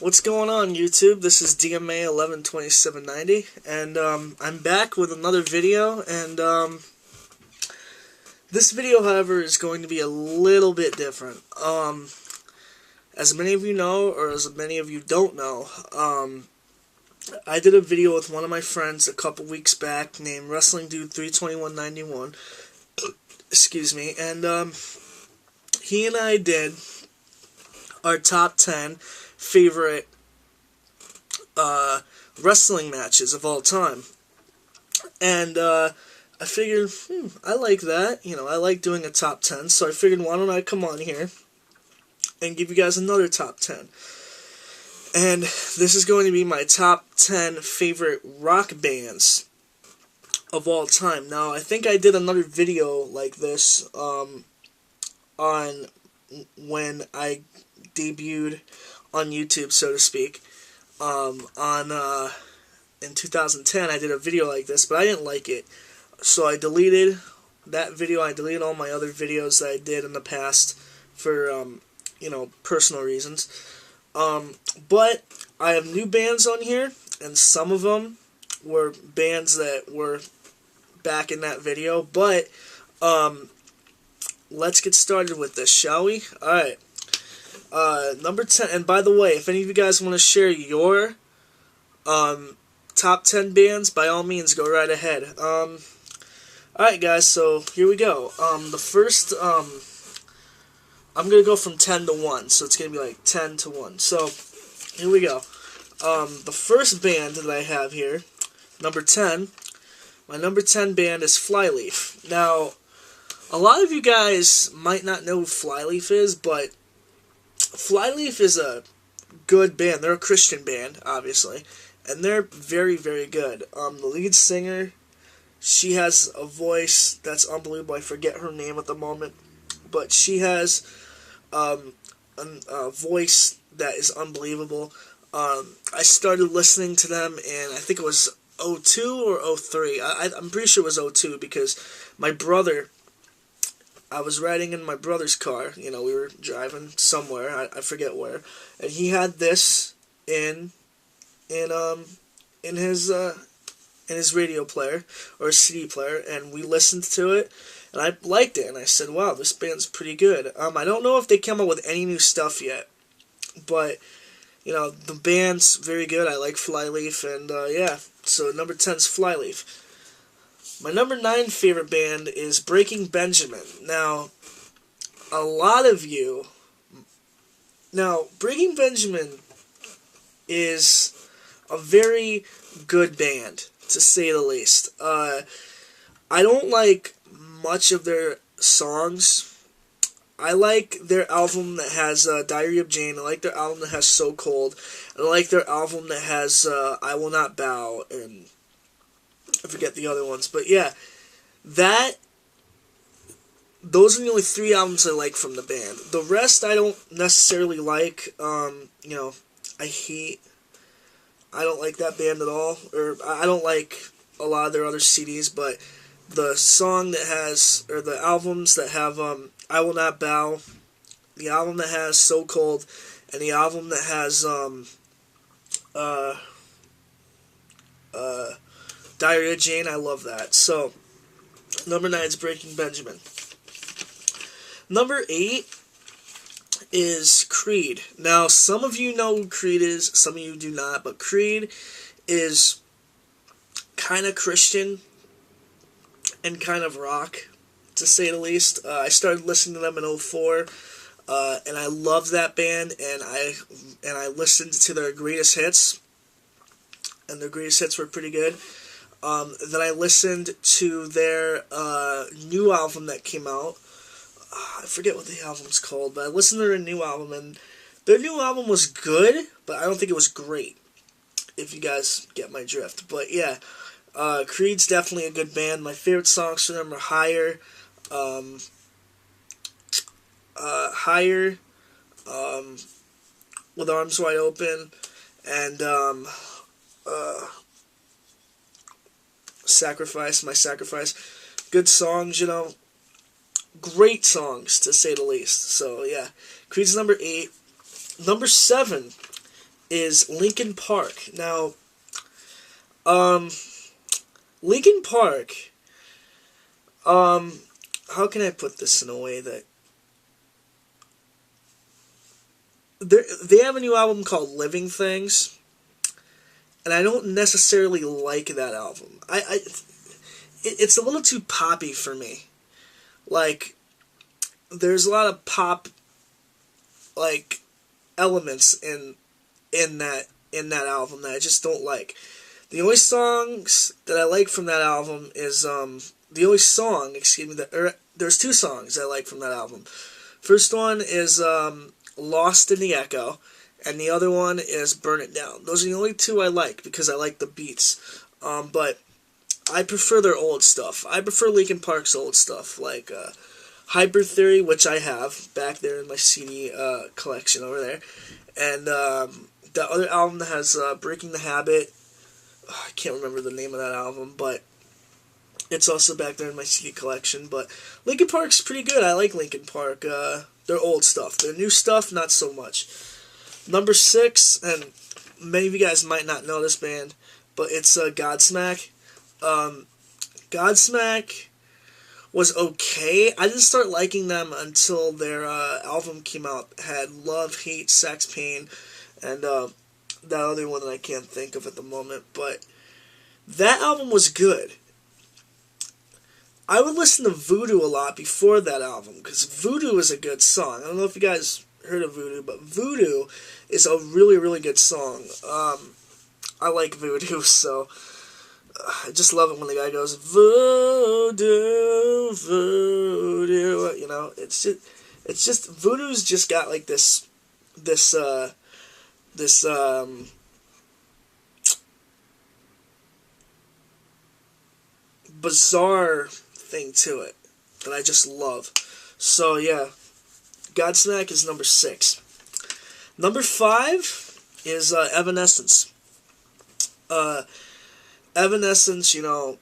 What's going on, YouTube? This is DMA 112790, and I'm back with another video. And this video, however, is going to be a little bit different. As many of you know, or as many of you don't know, I did a video with one of my friends a couple weeks back named Wrestling Dude 32191. Excuse me, and he and I did our top 10 favorite wrestling matches of all time. And I figured, I like that. You know, I like doing a top 10, so I figured, why don't I come on here and give you guys another top 10. And this is going to be my top 10 favorite rock bands of all time. Now, I think I did another video like this on when I debuted on YouTube, so to speak. In 2010, I did a video like this, but I didn't like it, so I deleted that video. I deleted all my other videos that I did in the past for personal reasons. But I have new bands on here, and some of them were bands that were back in that video. But let's get started with this, shall we? Alright. Number 10, and by the way, if any of you guys want to share your top 10 bands, by all means, go right ahead. Alright guys, so here we go. The first, I'm going to go from 10 to 1, so it's going to be like 10 to 1. So, here we go. The first band that I have here, number 10, my number 10 band is Flyleef. Now, a lot of you guys might not know who Flyleef is, but Flyleef is a good band. They're a Christian band, obviously, and they're very, very good. The lead singer, she has a voice that's unbelievable. I forget her name at the moment, but she has a voice that is unbelievable. I started listening to them in, I think it was 02 or 03. I'm pretty sure it was 02 because my brother, I was riding in my brother's car. You know, we were driving somewhere, I forget where, and he had this in his radio player or CD player, and we listened to it, and I liked it, and I said, wow, this band's pretty good. I don't know if they came out with any new stuff yet, but you know, the band's very good. I like Flyleef, and yeah, so number 10 is Flyleef. My number 9 favorite band is Breaking Benjamin. Now, a lot of you... Now, Breaking Benjamin is a very good band, to say the least. I don't like much of their songs. I like their album that has Diary of Jane. I like their album that has So Cold. And I like their album that has I Will Not Bow, and I forget the other ones, but yeah, those are the only 3 albums I like from the band. The rest I don't necessarily like. I don't like that band at all, or I don't like a lot of their other CDs, but the song that has, or the albums that have I Will Not Bow, the album that has So Cold, and the album that has Diary of Jane, I love that. So, number 9 is Breaking Benjamin. Number 8 is Creed. Now, some of you know who Creed is, some of you do not, but Creed is kind of Christian and kind of rock, to say the least. I started listening to them in 04, and I loved that band, and I listened to their greatest hits, and their greatest hits were pretty good. Then I listened to their new album that came out. I forget what the album's called, but I listened to their new album, and their new album was good, but I don't think it was great, if you guys get my drift. But yeah, Creed's definitely a good band. My favorite songs from them are Higher, With Arms Wide Open, and Sacrifice, My Sacrifice. Good songs, you know. Great songs, to say the least. So, yeah. Creed's number 8. Number 7 is Linkin Park. Now, Linkin Park, how can I put this in a way that... They have a new album called Living Things, and I don't necessarily like that album. It's a little too poppy for me. Like, there's a lot of pop, like, elements in that album that I just don't like. The only songs that I like from that album is there's two songs I like from that album. First one is Lost in the Echo, and the other one is Burn It Down. Those are the only two I like because I like the beats. But I prefer their old stuff. I prefer Linkin Park's old stuff, like Hyper Theory, which I have back there in my CD collection over there, and the other album that has Breaking the Habit. I can't remember the name of that album, but it's also back there in my CD collection. But Linkin Park's pretty good. I like Linkin Park. Their old stuff. Their new stuff, not so much. Number 6, and many of you guys might not know this band, but it's GodSmack. GodSmack was okay. I didn't start liking them until their album came out. It had Love, Hate, Sex, Pain, and that other one that I can't think of at the moment. But that album was good. I would listen to Voodoo a lot before that album, because Voodoo is a good song. I don't know if you guys heard of Voodoo, but Voodoo is a really, really good song. I like Voodoo, so I just love it when the guy goes, Voodoo, Voodoo, you know, it's just, Voodoo's just got like this bizarre thing to it that I just love. So yeah, Godsmack is number 6. Number 5 is Evanescence. Evanescence, you know,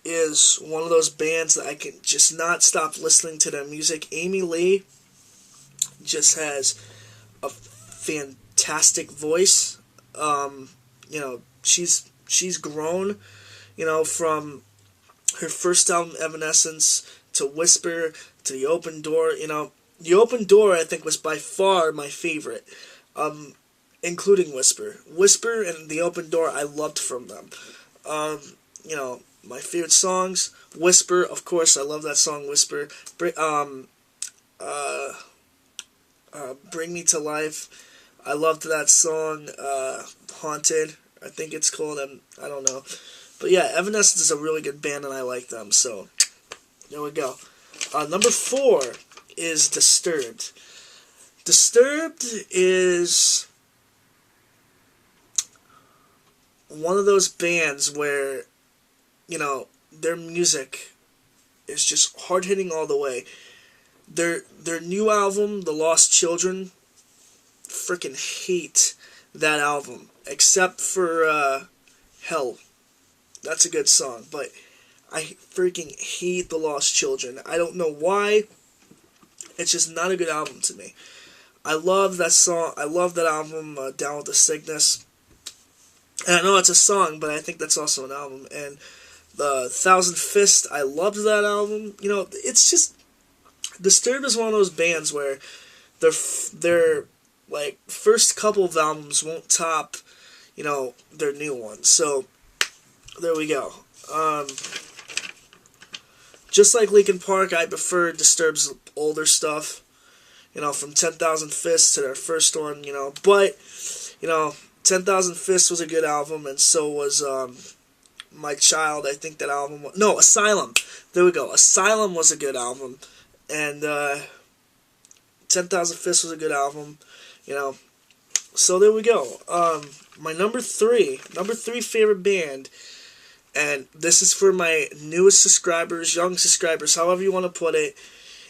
is one of those bands that I can just not stop listening to their music. Amy Lee just has a fantastic voice. You know, she's grown, you know, from her first album, Evanescence, to Whisper, to The Open Door. You know, The Open Door, I think, was by far my favorite, including Whisper. Whisper and The Open Door, I loved from them. You know, my favorite songs, Whisper, of course, I love that song, Whisper. Bring Me to Life, I loved that song. Haunted, I think it's called, I don't know. But yeah, Evanescence is a really good band, and I like them, so there we go. Number 4 is Disturbed. Disturbed is one of those bands where, you know, their music is just hard-hitting all the way. Their new album, The Lost Children, freaking hate that album, except for Hell. That's a good song, but I freaking hate The Lost Children. I don't know why. It's just not a good album to me. I love that song. I love that album, Down with the Sickness. And I know it's a song, but I think that's also an album. And the Thousand Fist, I loved that album. You know, it's just... Disturbed is one of those bands where their like, first couple of albums won't top, you know, their new ones. So... there we go. Just like Linkin Park, I prefer Disturbed's older stuff. You know, from 10,000 Fists to their first one, you know. But, you know, 10,000 Fists was a good album, and so was My Child. I think that album was... no, Asylum. There we go. Asylum was a good album. And 10,000 Fists was a good album. You know. So there we go. My number 3 favorite band... and this is for my newest subscribers, young subscribers, however you want to put it.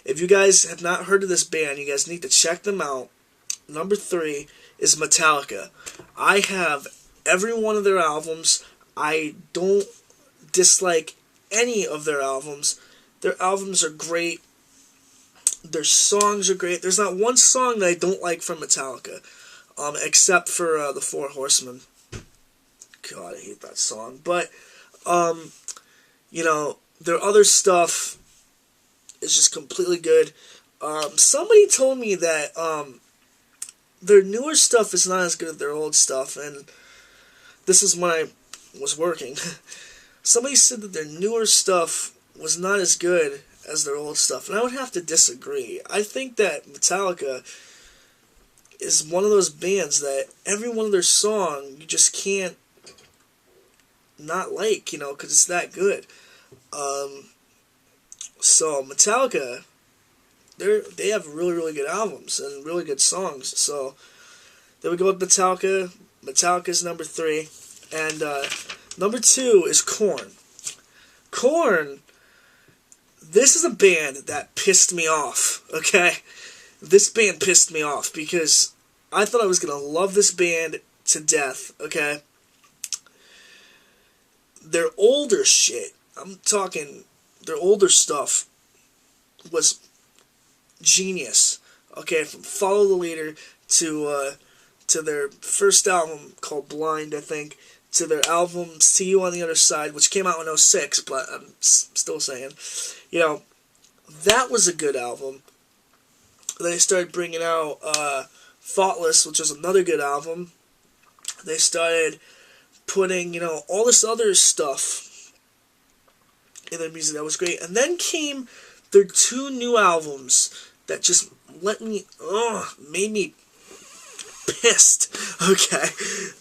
If you guys have not heard of this band, you guys need to check them out. Number 3 is Metallica. I have every one of their albums. I don't dislike any of their albums. Their albums are great. Their songs are great. There's not one song that I don't like from Metallica. except for the Four Horsemen. God, I hate that song. But you know, their other stuff is just completely good. Somebody told me that their newer stuff is not as good as their old stuff, and this is when I was working. Somebody said that their newer stuff was not as good as their old stuff, and I would have to disagree. I think that Metallica is one of those bands that every one of their songs you just can't not like, you know, because it's that good. So Metallica, they have really, really good albums and really good songs. So there we go with Metallica. Metallica's number 3. And number 2 is Korn. Korn, this is a band that pissed me off, okay? This band pissed me off because I thought I was going to love this band to death, okay? Their older shit, I'm talking, their older stuff was genius, okay? From Follow the Leader to their first album called Blind, I think, to their album See You on the Other Side, which came out in '06, but I'm still saying, you know, that was a good album. Then they started bringing out Thoughtless, which was another good album. They started putting, you know, all this other stuff in their music that was great. And then came their 2 new albums that just made me pissed, okay?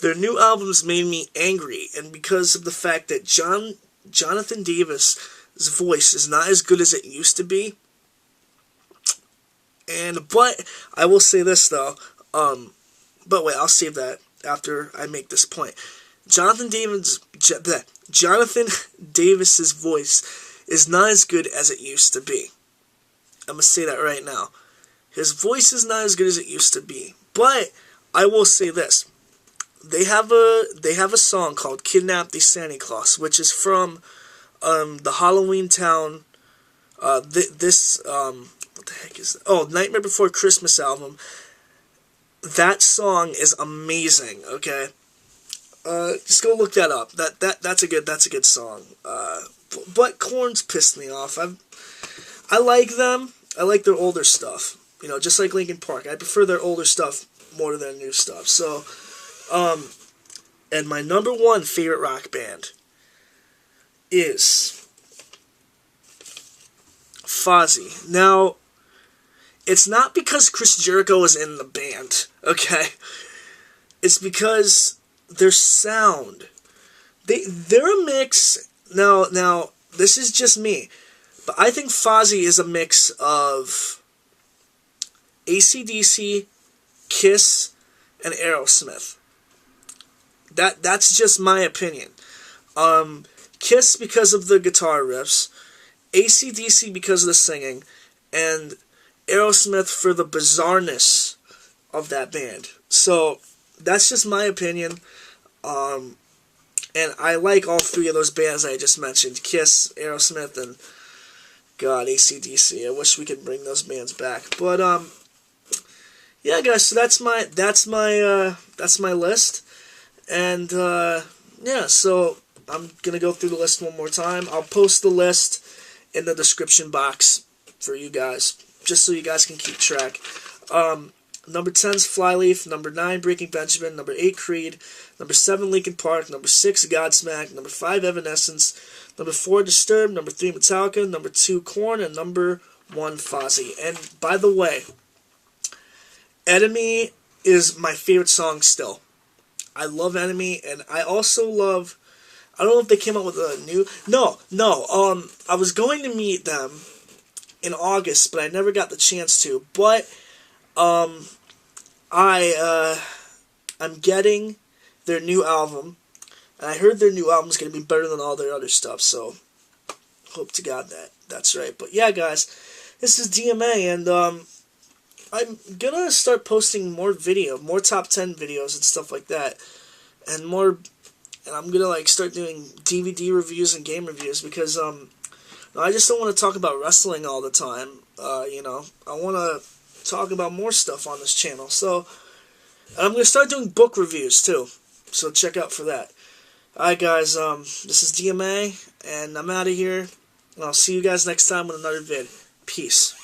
Their new albums made me angry, and because of the fact that Jonathan Davis' voice is not as good as it used to be. But I will say this though, but wait, I'll save that after I make this point. Jonathan Davis's voice is not as good as it used to be. I'm gonna say that right now. His voice is not as good as it used to be. But I will say this: they have a song called "Kidnap the Santa Claus," which is from the Halloween Town. What the heck is that? Oh, Nightmare Before Christmas album. That song is amazing. Okay, just go look that up. That's a good song. But Korn's pissed me off. I like them. I like their older stuff. You know, just like Linkin Park. I prefer their older stuff more than their new stuff. So, and my number 1 favorite rock band is Fozzy. Now, it's not because Chris Jericho is in the band, okay? It's because their sound. They're a mix. Now, this is just me, but I think Fozzy is a mix of AC/DC, Kiss, and Aerosmith. That's just my opinion. Kiss because of the guitar riffs, AC/DC because of the singing, and Aerosmith for the bizarreness of that band. So that's just my opinion. And I like all 3 of those bands I just mentioned: Kiss, Aerosmith, and God, AC/DC. I wish we could bring those bands back. But yeah, guys. So that's my list. And yeah, so I'm gonna go through the list one more time. I'll post the list in the description box for you guys, just so you guys can keep track. Number 10's Flyleef, number 9 Breaking Benjamin, number 8 Creed, number 7 Linkin Park, number 6 GodSmack, number 5 Evanescence, number 4 Disturbed, number 3 Metallica, number 2 Korn, and number 1 Fozzy. And by the way, Enemy is my favorite song still. I love Enemy, and I also love, I don't know if they came out with a new, no, I was going to meet them in August, but I never got the chance to. But I'm getting their new album, and I heard their new album is going to be better than all their other stuff, so hope to God that's right. But yeah, guys, this is DMA, and I'm gonna start posting more top 10 videos and stuff like that, and I'm gonna like start doing DVD reviews and game reviews, because I just don't want to talk about wrestling all the time. You know, I want to talk about more stuff on this channel. So And I'm going to start doing book reviews, too. So check out for that. Alright, guys, this is DMA, and I'm out of here. And I'll see you guys next time with another vid. Peace.